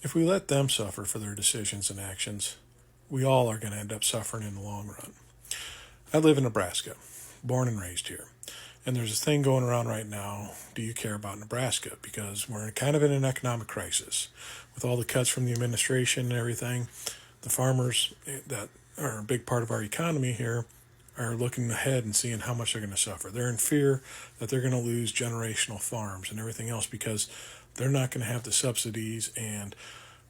If we let them suffer for their decisions and actions, we all are going to end up suffering in the long run. I live in Nebraska, born and raised here. And there's a thing going around right now. Do you care about Nebraska? Because we're kind of in an economic crisis. With all the cuts from the administration and everything, the farmers that are a big part of our economy here are looking ahead and seeing how much they're going to suffer. They're in fear that they're going to lose generational farms and everything else because they're not going to have the subsidies, and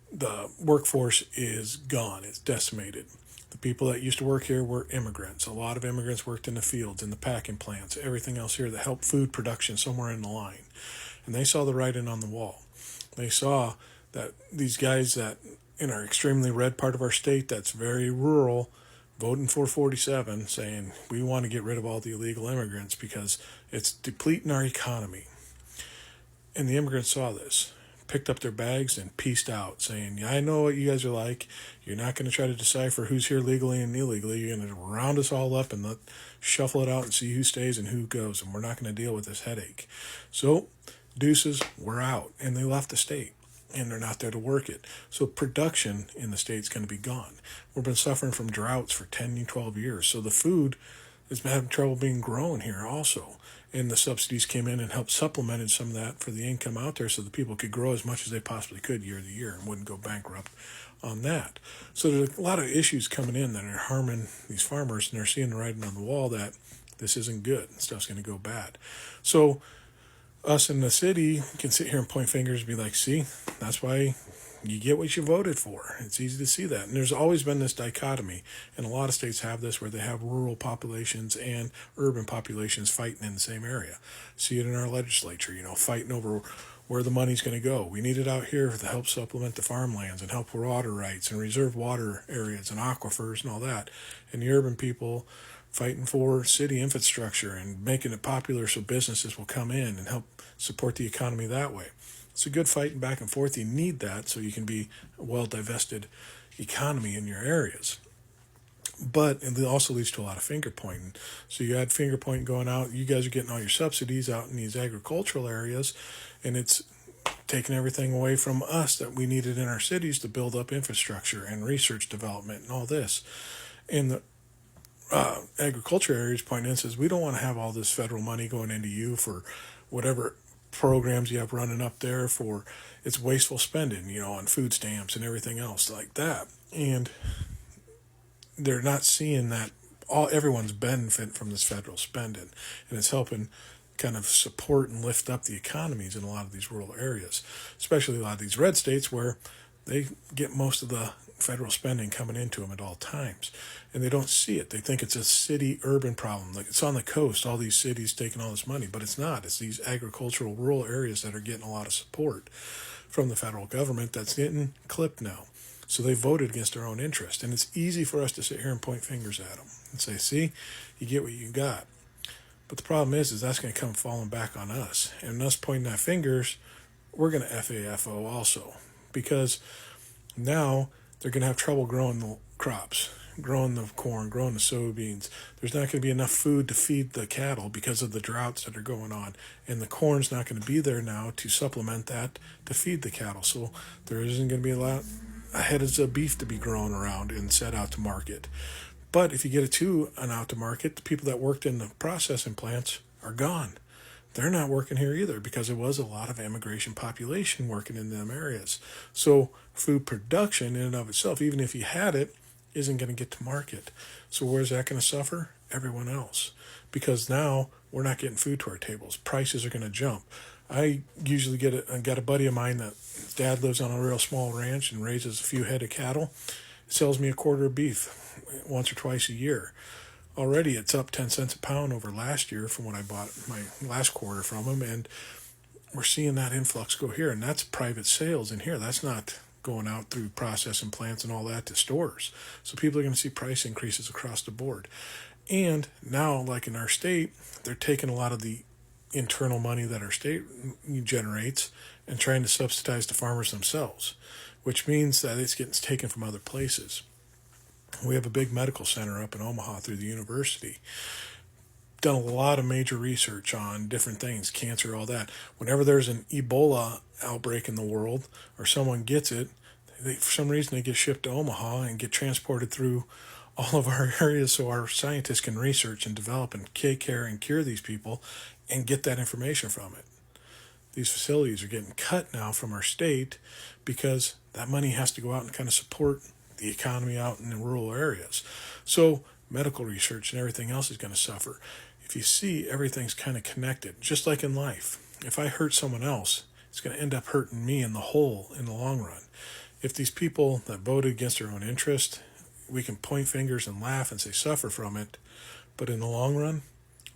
the workforce is gone. It's decimated. The people that used to work here were immigrants. A lot of immigrants worked in the fields, in the packing plants, everything else here that helped food production somewhere in the line. And they saw the writing on the wall. They saw that these guys that in our extremely red part of our state that's very rural voting for 47 saying we want to get rid of all the illegal immigrants because it's depleting our economy. And the immigrants saw this, picked up their bags and pieced out, saying, yeah, I know what you guys are like. You're not going to try to decipher who's here legally and illegally. You're going to round us all up and shuffle it out and see who stays and who goes, and we're not going to deal with this headache. So, deuces, we're out. And they left the state, and they're not there to work it. So production in the state's going to be gone. We've been suffering from droughts for 10 to 12 years. So the food is having trouble being grown here also. And the subsidies came in and helped supplemented some of that for the income out there so the people could grow as much as they possibly could year to year and wouldn't go bankrupt on that. So there's a lot of issues coming in that are harming these farmers, and they're seeing the writing on the wall that this isn't good. Stuff's going to go bad. So us in the city can sit here and point fingers and be like, see, that's why you get what you voted for. It's easy to see that. And there's always been this dichotomy, and a lot of states have this where they have rural populations and urban populations fighting in the same area. See it in our legislature, fighting over where the money's going to go. We need it out here to help supplement the farmlands and help water rights and reserve water areas and aquifers and all that. And the urban people fighting for city infrastructure and making it popular so businesses will come in and help support the economy that way. It's a good fighting back and forth. You need that so you can be a well-divested economy in your areas. But it also leads to a lot of finger pointing. So you had finger pointing going out. You guys are getting all your subsidies out in these agricultural areas, and it's taking everything away from us that we needed in our cities to build up infrastructure and research development and all this. And the agriculture areas point in says we don't want to have all this federal money going into you for whatever programs you have running up there for it's wasteful spending, on food stamps and everything else like that. And they're not seeing that everyone's benefiting from this federal spending, and it's helping kind of support and lift up the economies in a lot of these rural areas, especially a lot of these red states where they get most of the federal spending coming into them at all times, and they don't see it. They think it's a city-urban problem. Like it's on the coast, all these cities taking all this money, but it's not. It's these agricultural rural areas that are getting a lot of support from the federal government that's getting clipped now. So they voted against their own interest, and it's easy for us to sit here and point fingers at them and say, see, you get what you got. But the problem is that's going to come falling back on us, and us pointing our fingers, we're going to FAFO also, because now they're going to have trouble growing the crops, growing the corn, growing the soybeans. There's not going to be enough food to feed the cattle because of the droughts that are going on. And the corn's not going to be there now to supplement that to feed the cattle. So there isn't going to be a lot of heads of beef to be grown around and set out to market. But if you get it to an out to market, the people that worked in the processing plants are gone. They're not working here either because there was a lot of immigration population working in them areas. So food production in and of itself, even if you had it, isn't going to get to market. So where's that going to suffer? Everyone else. Because now we're not getting food to our tables. Prices are going to jump. I usually got a buddy of mine that his dad lives on a real small ranch and raises a few head of cattle. It sells me a quarter of beef once or twice a year. Already it's up 10 cents a pound over last year from when I bought my last quarter from him, and we're seeing that influx go here, and that's private sales in here. That's not going out through processing plants and all that to stores. So people are going to see price increases across the board. And now, like in our state, they're taking a lot of the internal money that our state generates and trying to subsidize the farmers themselves, which means that it's getting taken from other places. We have a big medical center up in Omaha through the university. Done a lot of major research on different things, cancer, all that. Whenever there's an Ebola outbreak in the world or someone gets it, for some reason, they get shipped to Omaha and get transported through all of our areas so our scientists can research and develop and take care and cure these people and get that information from it. These facilities are getting cut now from our state because that money has to go out and kind of support the economy out in the rural areas. So medical research and everything else is going to suffer. If you see, everything's kind of connected, just like in life. If I hurt someone else, it's going to end up hurting me in the whole in the long run. If these people that voted against their own interest, we can point fingers and laugh and say suffer from it, but in the long run,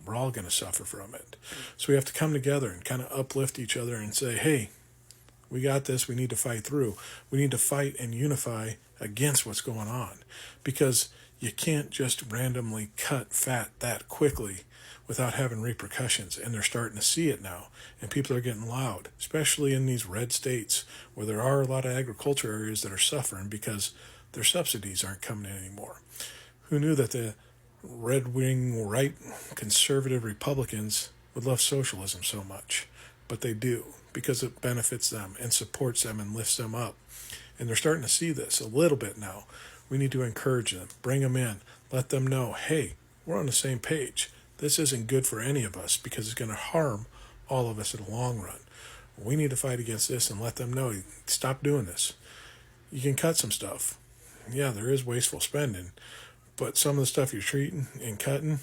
we're all going to suffer from it. So we have to come together and kind of uplift each other and say, hey, we got this. We need to fight through. We need to fight and unify against what's going on, because you can't just randomly cut fat that quickly without having repercussions. And they're starting to see it now. And people are getting loud, especially in these red states where there are a lot of agriculture areas that are suffering because their subsidies aren't coming in anymore. Who knew that the red-wing, right, conservative Republicans would love socialism so much? But they do, because it benefits them and supports them and lifts them up. And they're starting to see this a little bit now. We need to encourage them, bring them in, let them know, hey, we're on the same page. This isn't good for any of us because it's going to harm all of us in the long run. We need to fight against this and let them know, stop doing this. You can cut some stuff. Yeah, there is wasteful spending, but some of the stuff you're treating and cutting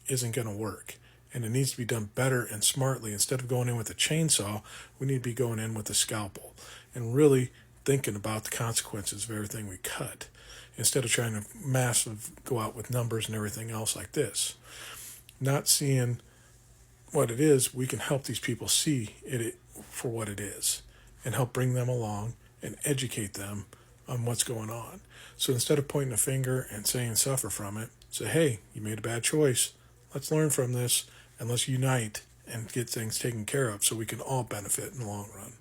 isn't going to work. And it needs to be done better and smartly. Instead of going in with a chainsaw, we need to be going in with a scalpel and really thinking about the consequences of everything we cut, instead of trying to massive go out with numbers and everything else like this. Not seeing what it is, we can help these people see it for what it is and help bring them along and educate them on what's going on. So instead of pointing a finger and saying suffer from it, say, hey, you made a bad choice. Let's learn from this and let's unite and get things taken care of so we can all benefit in the long run.